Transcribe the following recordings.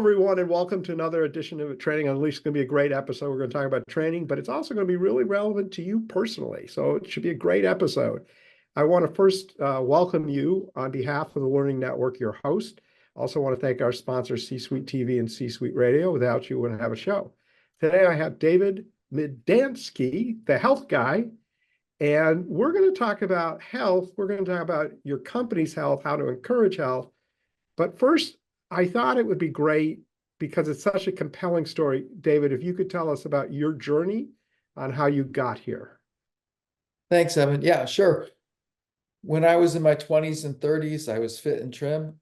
everyone, and welcome to another edition of Training Unleashed. It's going to be a great episode. We're going to talk about training, but it's also going to be really relevant to you personally. So it should be a great episode. I want to first welcome you on behalf of the Learning Network, your host. Also want to thank our sponsors, C-Suite TV and C-Suite Radio. Without you, we wouldn't have a show. Today, I have David Medansky, the health guy, and we're going to talk about health. We're going to talk about your company's health, how to encourage health. But first, I thought it would be great because it's such a compelling story. David, if you could tell us about your journey on how you got here. Thanks, Evan. Yeah, sure. When I was in my 20s and 30s, I was fit and trim.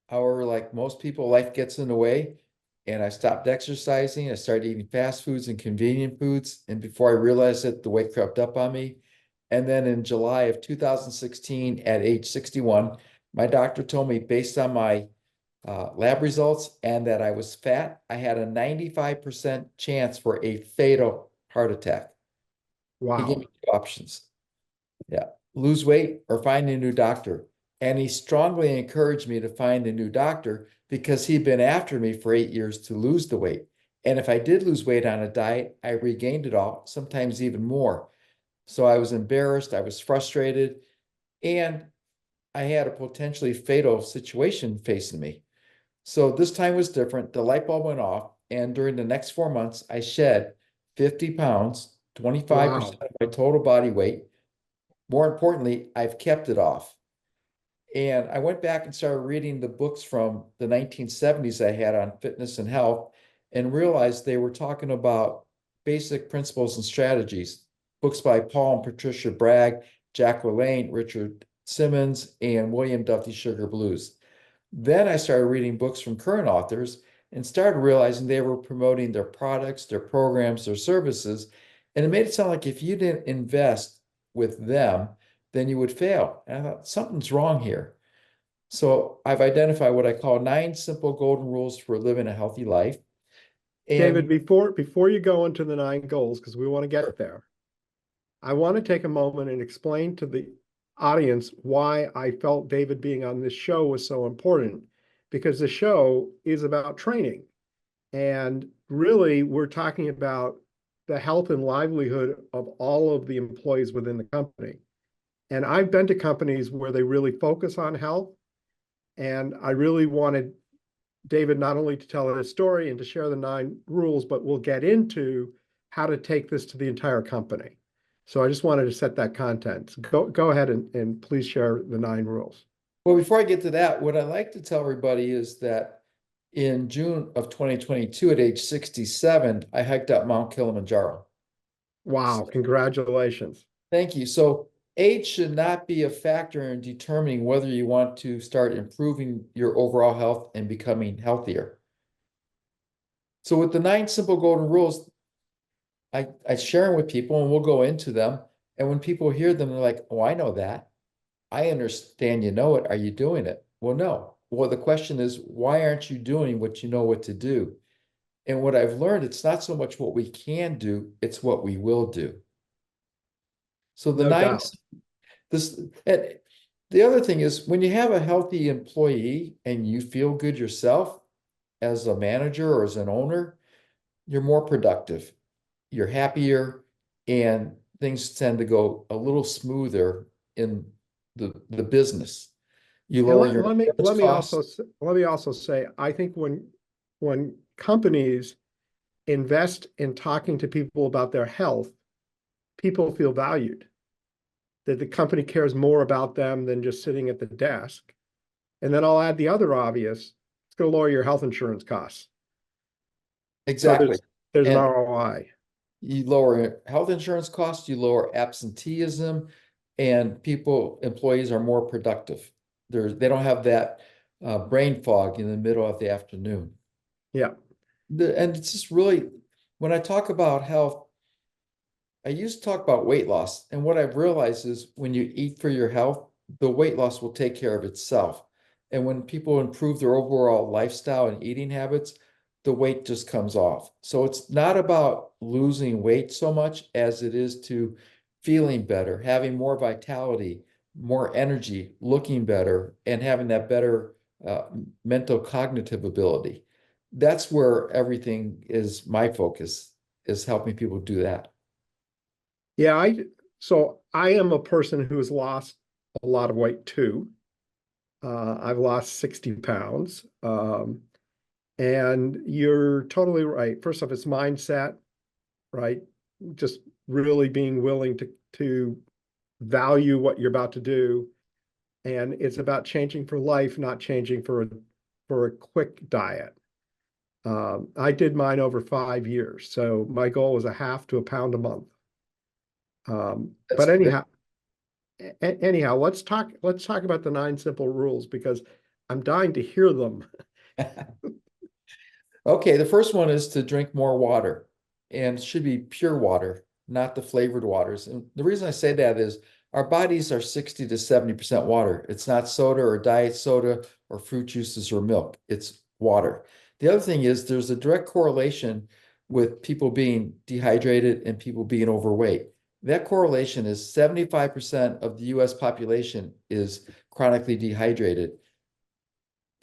However, like most people, life gets in the way, and I stopped exercising. I started eating fast foods and convenient foods. And before I realized it, the weight crept up on me. And then in July of 2016, at age 61, my doctor told me, based on my lab results and that I was fat, I had a 95% chance for a fatal heart attack. He gave Wow. me two options. Yeah, lose weight or find a new doctor. And he strongly encouraged me to find a new doctor because he'd been after me for 8 years to lose the weight. And if I did lose weight on a diet, I regained it all, sometimes even more. So I was embarrassed, I was frustrated, and I had a potentially fatal situation facing me. So this time was different. The light bulb went off, and during the next 4 months, I shed 50 pounds, 25% Wow. of my total body weight. More importantly, I've kept it off. And I went back and started reading the books from the 1970s I had on fitness and health and realized they were talking about basic principles and strategies. Books by Paul and Patricia Bragg, Jack LaLanne, Richard Simmons, and William Duffy Sugar Blues. Then I started reading books from current authors and started realizing they were promoting their products, their programs, their services. And it made it sound like if you didn't invest with them, then you would fail. And I thought, something's wrong here. So I've identified what I call 9 simple golden rules for living a healthy life. David, And before you go into the 9 goals, because we want to get there, I want to take a moment and explain to the audience why I felt David being on this show was so important, because the show is about training. And really, we're talking about the health and livelihood of all of the employees within the company. And I've been to companies where they really focus on health. And I really wanted David not only to tell his story and to share the 9 rules, but we'll get into how to take this to the entire company. So I just wanted to set that content. Go ahead and please share the 9 rules. well, before I get to that, what I like to tell everybody is that in June of 2022, at age 67, I hiked up Mount Kilimanjaro. Wow, congratulations. Thank you. So age should not be a factor in determining whether you want to start improving your overall health and becoming healthier. So with the 9 simple golden rules, I share them with people and we'll go into them. And when people hear them, they're like, oh, I know that. I understand you know it. Are you doing it? Well, no. Well, the question is, why aren't you doing what you know what to do? And what I've learned, it's not so much what we can do, it's what we will do. So the No nine, doubt. this, and the other thing is when you have a healthy employee and you feel good yourself as a manager or as an owner, you're more productive, you're happier, and things tend to go a little smoother in the business. You And lower your insurance costs. let me also say, I think when companies invest in talking to people about their health, people feel valued, that the company cares more about them than just sitting at the desk. And then I'll add the other obvious, it's going to lower your health insurance costs. So Exactly. there's an And ROI. you lower health insurance costs, you lower absenteeism, and employees are more productive. They don't have that brain fog in the middle of the afternoon. Yeah. And it's just really, when I talk about health, I used to talk about weight loss. And what I've realized is when you eat for your health, the weight loss will take care of itself. And when people improve their overall lifestyle and eating habits, the weight just comes off. So it's not about losing weight so much as it is to feeling better, having more vitality, more energy, looking better, and having that better mental cognitive ability. that's where everything is. My focus is helping people do that. Yeah, so I am a person who has lost a lot of weight too. I've lost 60 pounds. And you're totally right. First off, it's mindset, right? Just really being willing to value what you're about to do. And it's about changing for life, not changing for a quick diet. I did mine over 5 years. So my goal was a half to a pound a month. But That anyhow, let's talk about the 9 simple rules because I'm dying to hear them. Okay, the first one is to drink more water, and it should be pure water, not the flavored waters. And the reason I say that is our bodies are 60 to 70% water. It's not soda or diet soda or fruit juices or milk. It's water. The other thing is there's a direct correlation with people being dehydrated and people being overweight. That correlation is 75% of the US population is chronically dehydrated.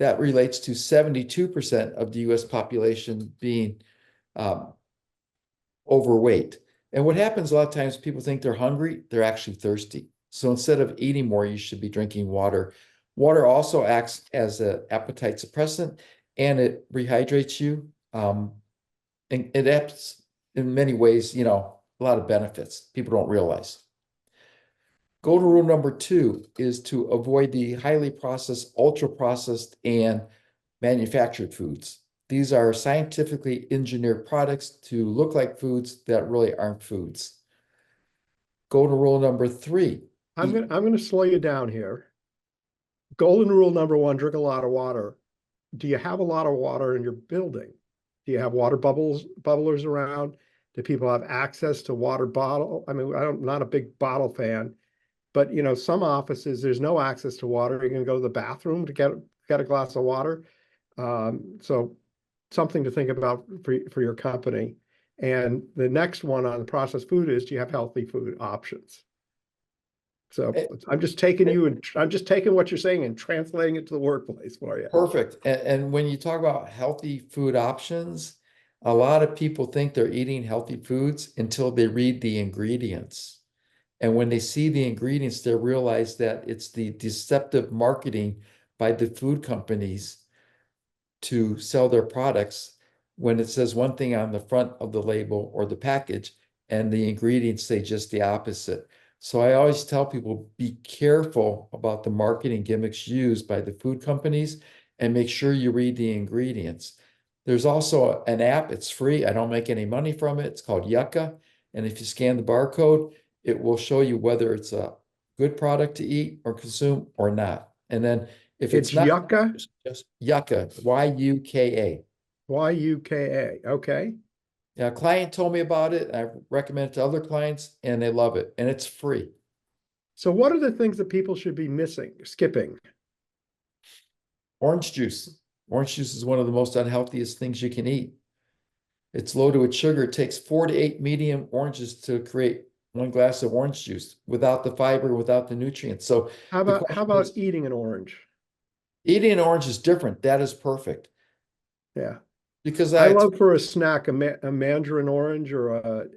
That relates to 72% of the US population being um, overweight. And what happens a lot of times, people think they're hungry, they're actually thirsty. So instead of eating more, you should be drinking water. Water also acts as an appetite suppressant and it rehydrates you. And it acts in many ways, a lot of benefits people don't realize. Golden rule number 2 is to avoid the highly processed, ultra processed, and manufactured foods. These are scientifically engineered products to look like foods that really aren't foods. Golden rule number 3, eat. I'm gonna slow you down here. Golden rule number one, drink a lot of water. Do you have a lot of water in your building? Do you have water bubblers around? Do people have access to water bottle? I mean, I'm not a big bottle fan, but some offices there's no access to water. You're gonna go to the bathroom to get a glass of water. So something to think about for your company. And the next one on the processed food is, do you have healthy food options? So Eh, I'm just taking you and I'm just taking what you're saying and translating it to the workplace for you. Perfect. And when you talk about healthy food options, a lot of people think they're eating healthy foods until they read the ingredients. And when they see the ingredients, they realize that it's the deceptive marketing by the food companies to sell their products when it says one thing on the front of the label or the package and the ingredients say just the opposite. So I always tell people be careful about the marketing gimmicks used by the food companies and make sure you read the ingredients. There's also an app, it's free. I don't make any money from it. It's called Yucca. And if you scan the barcode, it will show you whether it's a good product to eat or consume or not. And then if it's It's not, Yucca, just Yucca, Yuka. Yuka. Okay. Yeah, a client told me about it. I recommend it to other clients and they love it. And it's free. So what are the things that people should be skipping? Orange juice. Orange juice is one of the most unhealthiest things you can eat. It's loaded with sugar. It takes 4 to 8 medium oranges to create 1 glass of orange juice without the fiber, without the nutrients. So the How question about is, eating an orange? eating an orange is different. That is perfect Yeah. because I I love for a snack a mandarin orange or a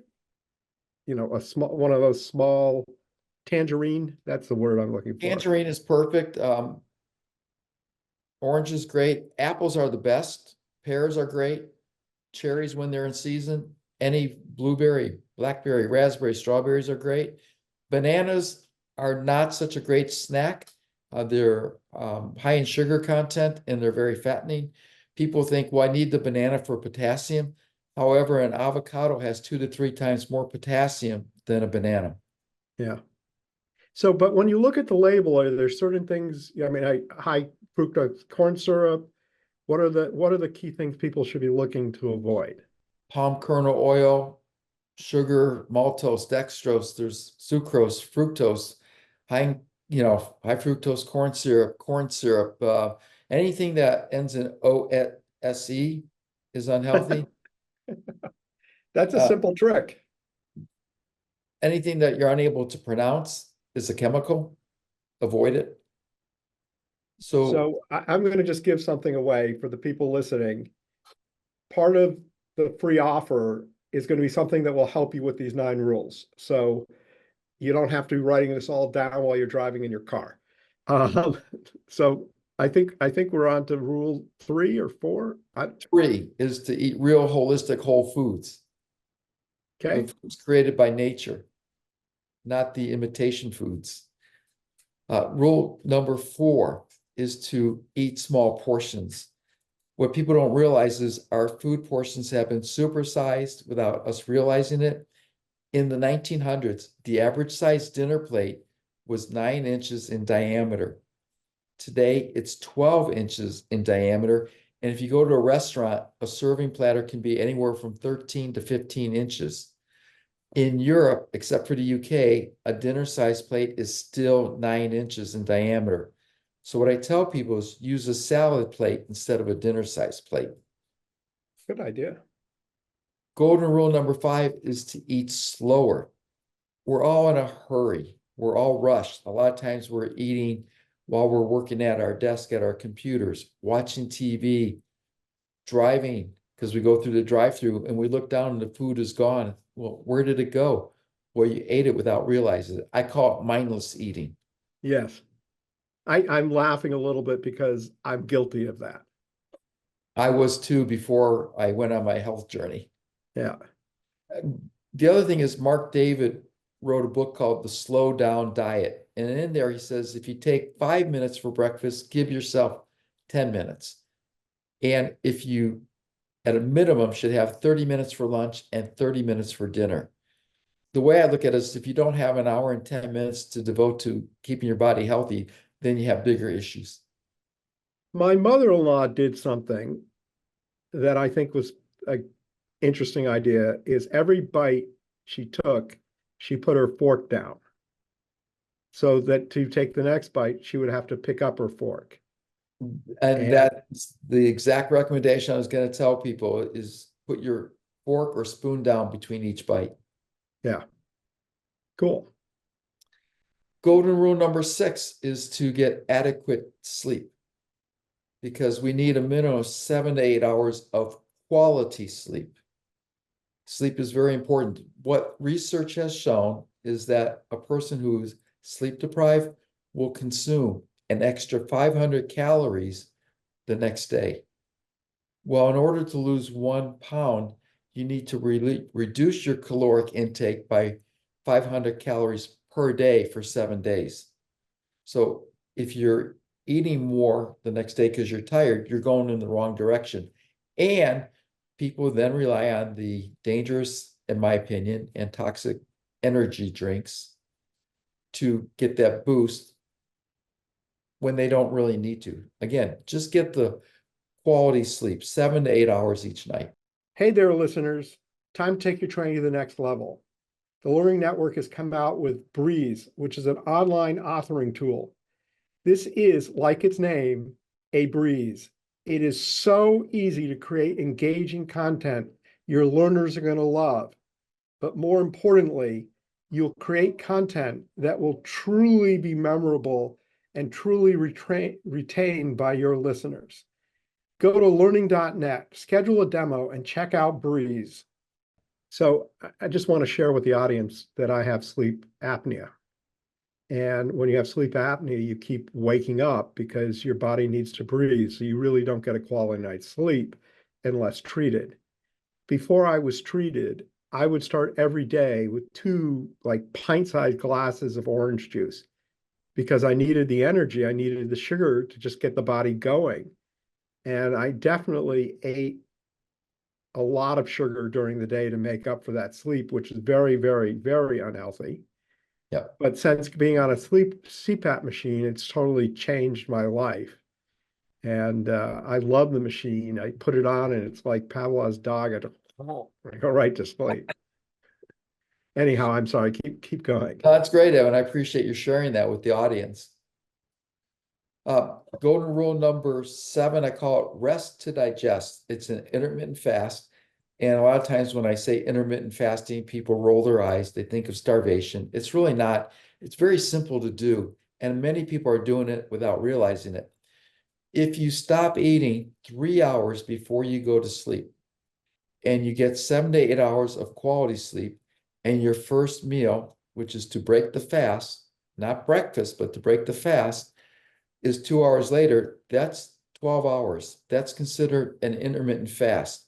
small one of those small tangerine. That's the word I'm looking for. tangerine is perfect. Orange is great. Apples are the best. Pears are great. Cherries when they're in season. Any blueberry, blackberry, raspberry, strawberries are great. Bananas are not such a great snack. They're high in sugar content and they're very fattening. People think, well, I need the banana for potassium. However, an avocado has 2 to 3 times more potassium than a banana. Yeah. So, but when you look at the label, are there certain things? I mean, high fructose corn syrup. What are the key things people should be looking to avoid? Palm kernel oil, sugar, maltose, dextrose, there's sucrose, fructose, high, high fructose corn syrup, anything that ends in OSE is unhealthy. That's a Uh, simple trick. anything that you're unable to pronounce is a chemical, avoid it. So So I'm going to just give something away for the people listening. part of the free offer is going to be something that will help you with these 9 rules. So you don't have to be writing this all down while you're driving in your car. Um, so I think we're on to rule 3 or 4. 3 is to eat real holistic whole foods, the Okay. foods created by nature, not the imitation foods. Rule number 4 is to eat small portions. What people don't realize is our food portions have been supersized without us realizing it. In the 1900s, the average size dinner plate was 9 inches in diameter. Today, it's 12 inches in diameter. And if you go to a restaurant, a serving platter can be anywhere from 13 to 15 inches. In Europe, except for the UK, a dinner size plate is still 9 inches in diameter. So what I tell people is use a salad plate instead of a dinner size plate. Good idea. Golden rule number 5 is to eat slower. We're all in a hurry. We're all rushed. A lot of times we're eating while we're working at our desk at our computers, watching TV, driving, because we go through the drive-through and we look down and the food is gone. Well, where did it go? Well, you ate it without realizing it. I call it mindless eating. Yes. I'm laughing a little bit because I'm guilty of that. I was too before I went on my health journey. Yeah. The other thing is Mark David wrote a book called The Slow Down Diet. And in there, he says, if you take 5 minutes for breakfast, give yourself 10 minutes. And if you, at a minimum, should have 30 minutes for lunch and 30 minutes for dinner. The way I look at it is if you don't have an hour and 10 minutes to devote to keeping your body healthy, then you have bigger issues. My mother-in-law did something that I think was an interesting idea is every bite she took, she put her fork down. So that to take the next bite, she would have to pick up her fork. And And that's the exact recommendation I was going to tell people is put your fork or spoon down between each bite. yeah, cool. Golden rule number 6 is to get adequate sleep because we need a minimum of 7 to 8 hours of quality sleep. Sleep is very important. What research has shown is that a person who's sleep deprived will consume an extra 500 calories the next day. Well, in order to lose 1 pound, you need to reduce your caloric intake by 500 calories per day for 7 days. So if you're eating more the next day because you're tired, you're going in the wrong direction. And people then rely on the dangerous, in my opinion, and toxic energy drinks to get that boost when they don't really need to. Again, just get the quality sleep, 7 to 8 hours each night. Hey there, listeners. Time to take your training to the next level. The Learning Network has come out with Breeze, which is an online authoring tool. This is, like its name, a breeze. It is so easy to create engaging content your learners are going to love. But more importantly, you'll create content that will truly be memorable and truly retained by your listeners. Go to learning.net, schedule a demo, and check out Breeze. So I just want to share with the audience that I have sleep apnea. And when you have sleep apnea, you keep waking up because your body needs to breathe. So you really don't get a quality night's sleep unless treated. Before I was treated, I would start every day with 2 like pint-sized glasses of orange juice because I needed the energy. I needed the sugar to just get the body going. And I definitely ate a lot of sugar during the day to make up for that sleep, which is very, very, very unhealthy. Yep. But since being on a CPAP machine, it's totally changed my life. And I love the machine. I put it on and it's like Pavlov's dog. I go right to sleep. Anyhow, I'm sorry. Keep going. That's great, Evan. I appreciate you sharing that with the audience. Golden rule number 7, I call it rest to digest. It's an intermittent fast. And a lot of times when I say intermittent fasting, people roll their eyes. They think of starvation. It's really not. It's very simple to do. And many people are doing it without realizing it. If you stop eating 3 hours before you go to sleep, and you get 7 to 8 hours of quality sleep. And your first meal, which is to break the fast, not breakfast, but to break the fast, is 2 hours later. That's 12 hours. That's considered an intermittent fast.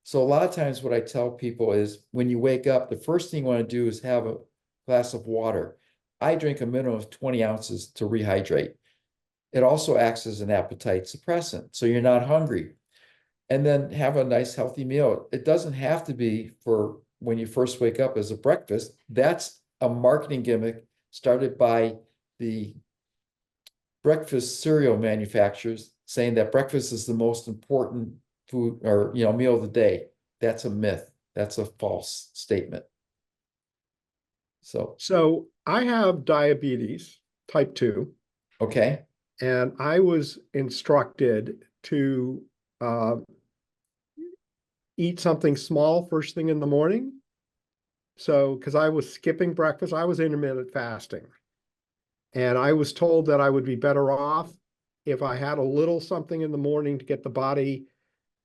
So a lot of times what I tell people is when you wake up, the first thing you want to do is have a glass of water. I drink a minimum of 20 ounces to rehydrate. It also acts as an appetite suppressant, so you're not hungry. And then have a nice healthy meal. It doesn't have to be for when you first wake up as a breakfast. That's a marketing gimmick started by the breakfast cereal manufacturers, saying that breakfast is the most important food or meal of the day. That's a myth. That's a false statement. So I have diabetes type 2, Okay. and I was instructed to uh, eat something small first thing in the morning. So, because I was skipping breakfast, I was intermittent fasting. And I was told that I would be better off if I had a little something in the morning to get the body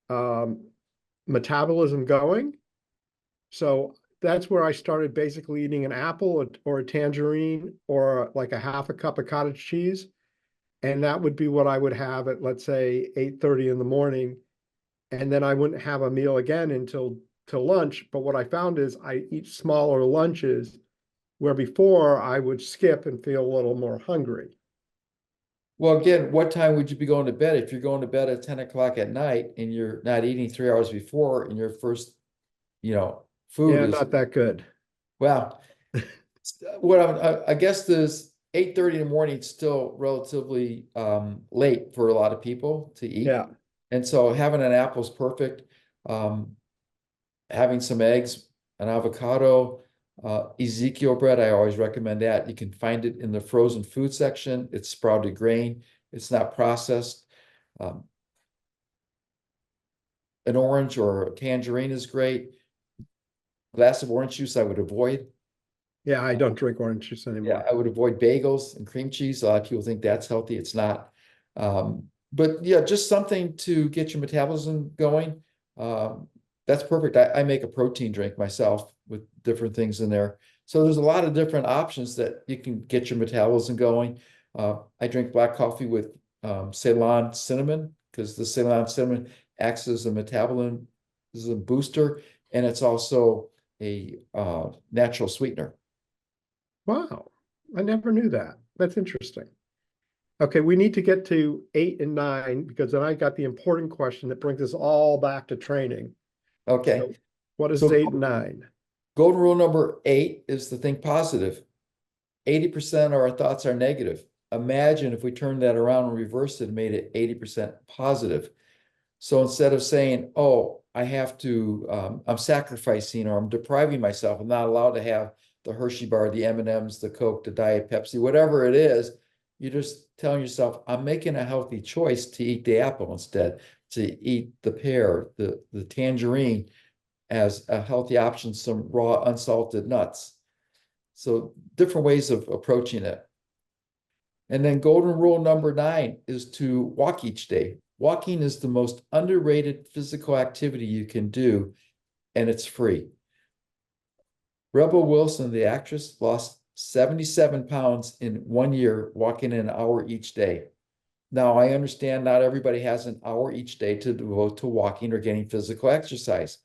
um, metabolism going. So that's where I started basically eating an apple or a tangerine or like a half a cup of cottage cheese. And that would be what I would have at, let's say, 8:30 in the morning. And then I wouldn't have a meal again until till lunch. But what I found is I eat smaller lunches where before I would skip and feel a little more hungry. Well, again, what time would you be going to bed? If you're going to bed at 10 o'clock at night and you're not eating 3 hours before, and your first, food Yeah, is, not that good. well, I guess this 8:30 in the morning is still relatively late for a lot of people to eat. Yeah. And so having an apple is perfect. Um, Having some eggs, an avocado, Ezekiel bread, I always recommend that. You can find it in the frozen food section. It's sprouted grain. It's not processed. Um, an orange or a tangerine is great. Glass of orange juice I would avoid. Yeah, I don't drink orange juice Yeah, anymore. I would avoid bagels and cream cheese. A lot of people think that's healthy. It's not. But yeah, just something to get your metabolism going. Um, that's perfect. I make a protein drink myself with different things in there. So there's a lot of different options that you can get your metabolism going. I drink black coffee with Ceylon cinnamon because the Ceylon cinnamon acts as a metabolism booster, and it's also a natural sweetener. Wow. I never knew that. That's interesting. Okay, we need to get to 8 and 9 because then I got the important question that brings us all back to training. Okay. So what is So 8 and 9? golden rule number 8 is to think positive. 80% of our thoughts are negative. Imagine if we turned that around and reversed it and made it 80% positive. So instead of saying, oh, I'm sacrificing or I'm depriving myself, I'm not allowed to have the Hershey bar, the M&Ms, the Coke, the Diet Pepsi, whatever it is, you're just telling yourself, I'm making a healthy choice to eat the apple instead, to eat the pear, the tangerine as a healthy option, some raw unsalted nuts. So different ways of approaching it. And then golden rule number 9 is to walk each day. Walking is the most underrated physical activity you can do, and it's free. Rebel Wilson, the actress, lost 77 pounds in 1 year walking an hour each day. Now, I understand not everybody has an hour each day to devote to walking or getting physical exercise.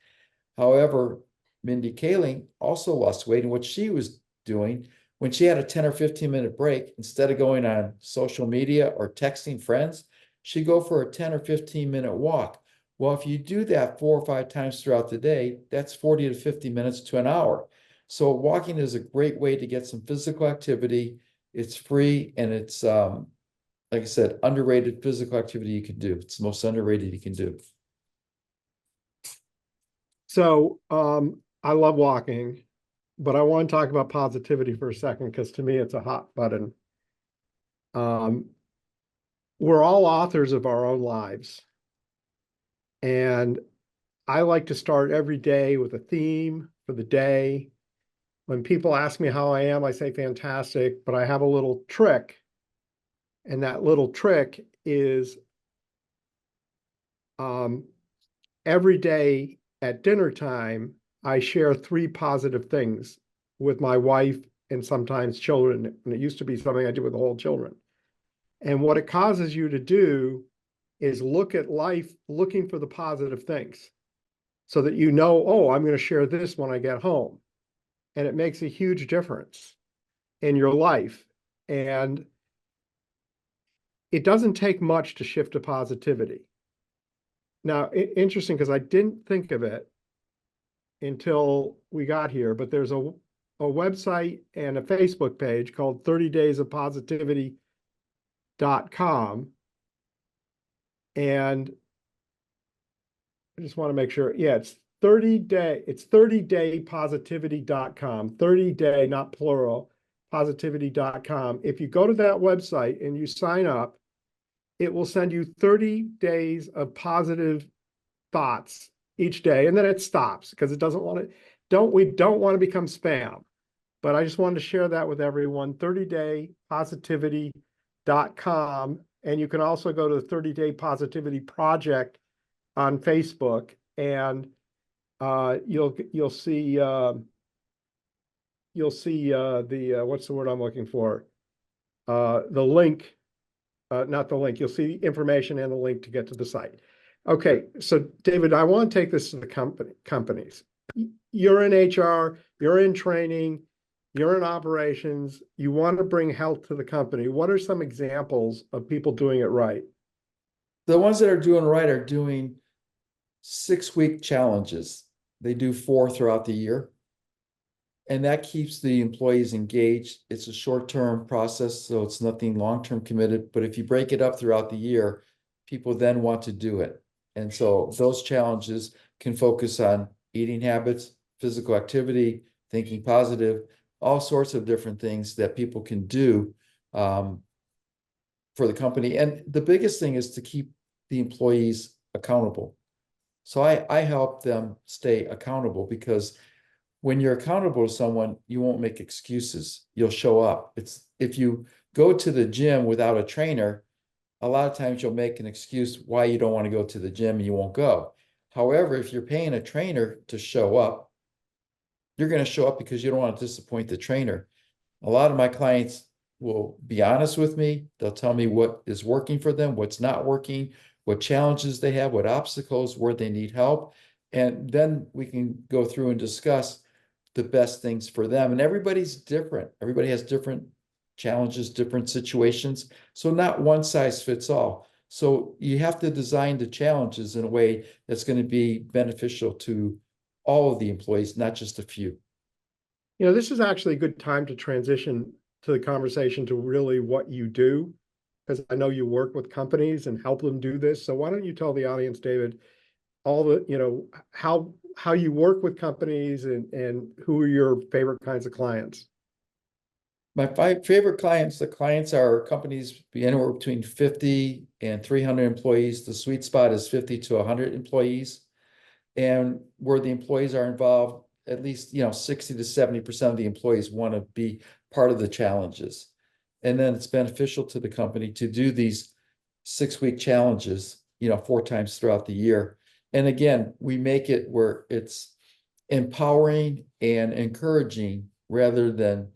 However, Mindy Kaling also lost weight, and what she was doing when she had a 10 or 15-minute break, instead of going on social media or texting friends, she'd go for a 10 or 15-minute walk. Well, if you do that 4 or 5 times throughout the day, that's 40 to 50 minutes to an hour. So walking is a great way to get some physical activity. It's free and it's, like I said, underrated physical activity you can do. It's the most underrated you can do. So I love walking, but I want to talk about positivity for a second because to me it's a hot button. Um, we're all authors of our own lives. And I like to start every day with a theme for the day. When people ask me how I am, I say fantastic, but I have a little trick. And that little trick is um, every day at dinner time, I share 3 positive things with my wife and sometimes children. And it used to be something I did with the whole children. And what it causes you to do is look at life looking for the positive things so that you know, oh, I'm going to share this when I get home. And it makes a huge difference in your life. And it doesn't take much to shift to positivity. Now, interesting, because I didn't think of it until we got here, but there's a website and a Facebook page called 30daysofpositivity.com. And I just want to make sure, yeah, it's 30daypositivity.com, 30-day, not plural, positivity.com. If you go to that website and you sign up, it will send you 30 days of positive thoughts each day, and then it stops because it doesn't want to, we don't want to become spam. But I just wanted to share that with everyone, 30daypositivity.com. And you can also go to the 30-Day Positivity Project on Facebook, and you'll see the what's the word I'm looking for? The link, not the link. You'll see the information and the link to get to the site. Okay, so David, I want to take this to the companies. You're in HR, you're in training, you're in operations, you want to bring health to the company. What are some examples of people doing it right? The ones that are doing right are doing 6-week challenges. They do 4 throughout the year. And that keeps the employees engaged. It's a short-term process, so it's nothing long-term committed. But if you break it up throughout the year, people then want to do it. And so those challenges can focus on eating habits, physical activity, thinking positive, all sorts of different things that people can do for the company. And the biggest thing is to keep the employees accountable. So I help them stay accountable, because when you're accountable to someone, you won't make excuses. You'll show up. It's if you go to the gym without a trainer, a lot of times you'll make an excuse why you don't want to go to the gym and you won't go. However, if you're paying a trainer to show up, you're going to show up because you don't want to disappoint the trainer. A lot of my clients will be honest with me. They'll tell me what is working for them, what's not working, what challenges they have, what obstacles, where they need help. And then we can go through and discuss the best things for them. And everybody's different. Everybody has different challenges, different situations. So not one size fits all. So you have to design the challenges in a way that's going to be beneficial to all of the employees, not just a few. This is actually a good time to transition to the conversation to really what you do, because I know you work with companies and help them do this. So why don't you tell the audience, David, all the, how you work with companies and who are your favorite kinds of clients? My favorite clients, the clients are companies anywhere between 50 and 300 employees. The sweet spot is 50 to 100 employees. And where the employees are involved, at least 60 to 70% of the employees want to be part of the challenges. And then it's beneficial to the company to do these 6-week challenges 4 times throughout the year. And again, we make it where it's empowering and encouraging rather than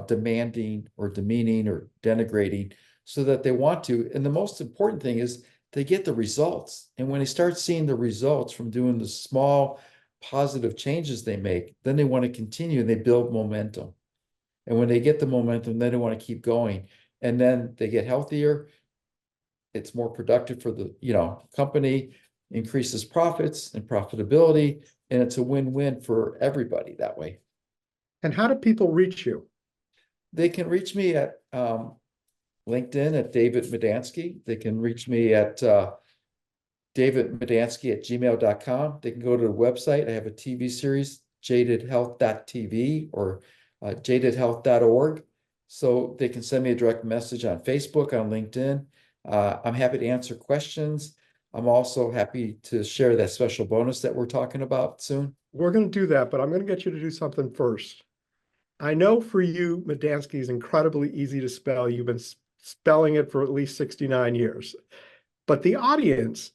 demanding or demeaning or denigrating, so that they want to. And the most important thing is they get the results. And when they start seeing the results from doing the small positive changes they make, then they want to continue and they build momentum. And when they get the momentum, then they want to keep going. And then they get healthier. It's more productive for the company, increases profits and profitability, and it's a win-win for everybody that way. And how do people reach you? They can reach me at LinkedIn at David Medansky. They can reach me at davidmedansky@gmail.com. They can go to the website. I have a TV series, jadedhealth.tv or jadedhealth.org. So they can send me a direct message on Facebook, on LinkedIn. I'm happy to answer questions. I'm also happy to share that special bonus that we're talking about soon. We're going to do that, but I'm going to get you to do something first. I know for you, Medansky is incredibly easy to spell. You've been spelling it for at least 69 years. But the audience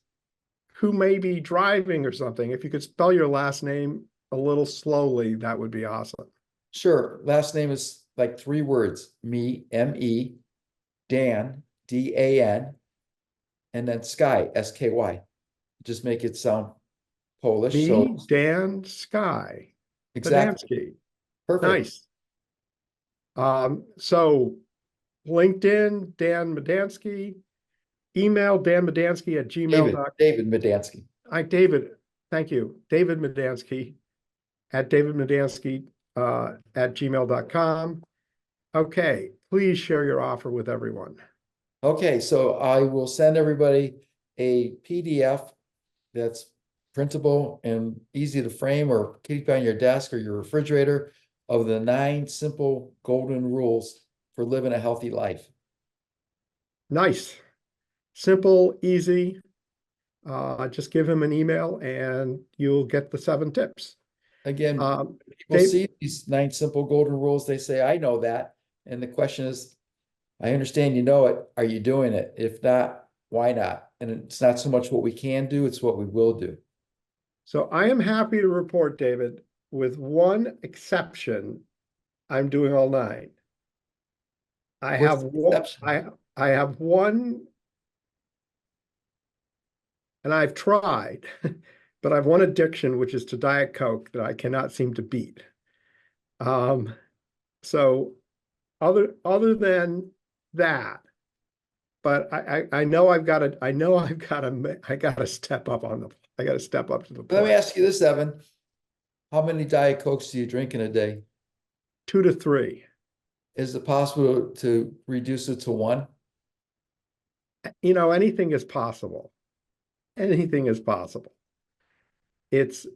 who may be driving or something, if you could spell your last name a little slowly, that would be awesome. Sure. Last name is like 3 words. Me, Dan, Dan, and then Sky, Sky. Just make it sound Polish. So Me, Dan, Sky, exactly. Medansky. Perfect. Nice. So LinkedIn, Dan Medansky, email danmedansky at gmail.com. David Medansky. David, thank you. David Medansky at davidmedansky at gmail.com. Okay, please share your offer with everyone. Okay, so I will send everybody a PDF that's printable and easy to frame or keep on your desk or your refrigerator of the 9 simple golden rules for living a healthy life. Nice. Simple, easy. Just give him an email and you'll get the 7 tips. Again, people Dave, see these 9 simple golden rules, they say, I know that. And the question is, I understand you know it. Are you doing it? If not, why not? And it's not so much what we can do, it's what we will do. so I am happy to report, David, with one exception, I'm doing all 9. I What's have the one, exception? I have one, and I've tried, but I've one addiction, which is to Diet Coke that I cannot seem to beat. Um, so other than that, but I know I've got to, I got to step up I got to step up to the Let me plate. ask you this, Evan. How many Diet Cokes do you drink in a day? 2 to 3. Is it possible to reduce it to 1? Anything is possible. Anything is possible. It's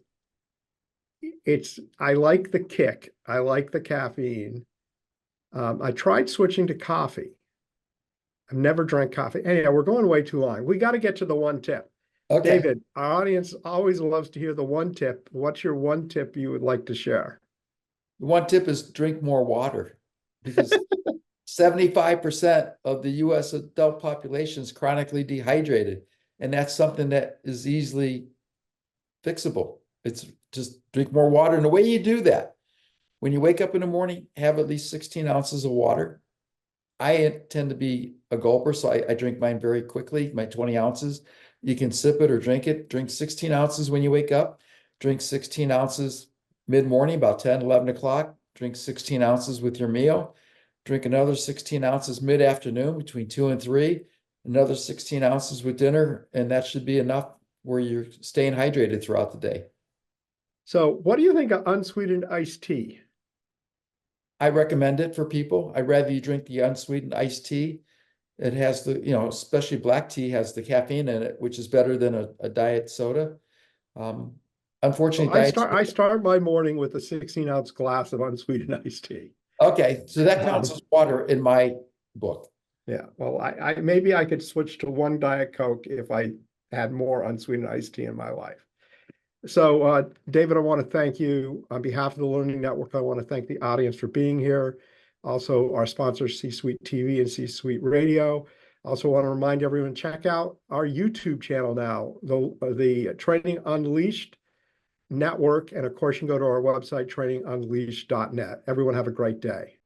I like the kick. I like the caffeine. I tried switching to coffee. I've never drank coffee. Anyhow, we're going way too long. We got to get to the one tip. Okay. David, our audience always loves to hear the one tip. What's your one tip you would like to share? One tip is drink more water because 75% of the US adult population is chronically dehydrated. And that's something that is easily fixable. It's just drink more water. And the way you do that, when you wake up in the morning, have at least 16 ounces of water. I tend to be a gulper, so I drink mine very quickly, my 20 ounces. You can sip it or drink it. Drink 16 ounces when you wake up. Drink 16 ounces mid-morning, about 10, 11 o'clock. Drink 16 ounces with your meal. Drink another 16 ounces mid-afternoon between 2 and 3. Another 16 ounces with dinner, and that should be enough where you're staying hydrated throughout the day. So, what do you think of unsweetened iced tea? I recommend it for people. I'd rather you drink the unsweetened iced tea. It has especially black tea has the caffeine in it, which is better than a diet soda. Um, So Unfortunately, I start my morning with a 16-ounce glass of unsweetened iced tea. okay, so that counts Um, as water in my book. yeah, well, I maybe I could switch to one Diet Coke if I had more unsweetened iced tea in my life. So, David, I want to thank you on behalf of the Learning Network. I want to thank the audience for being here. Also, our sponsors, C-Suite TV and C-Suite Radio. Also want to remind everyone, check out our YouTube channel now, the Training Unleashed Network. And of course, you can go to our website, trainingunleashed.net. Everyone have a great day.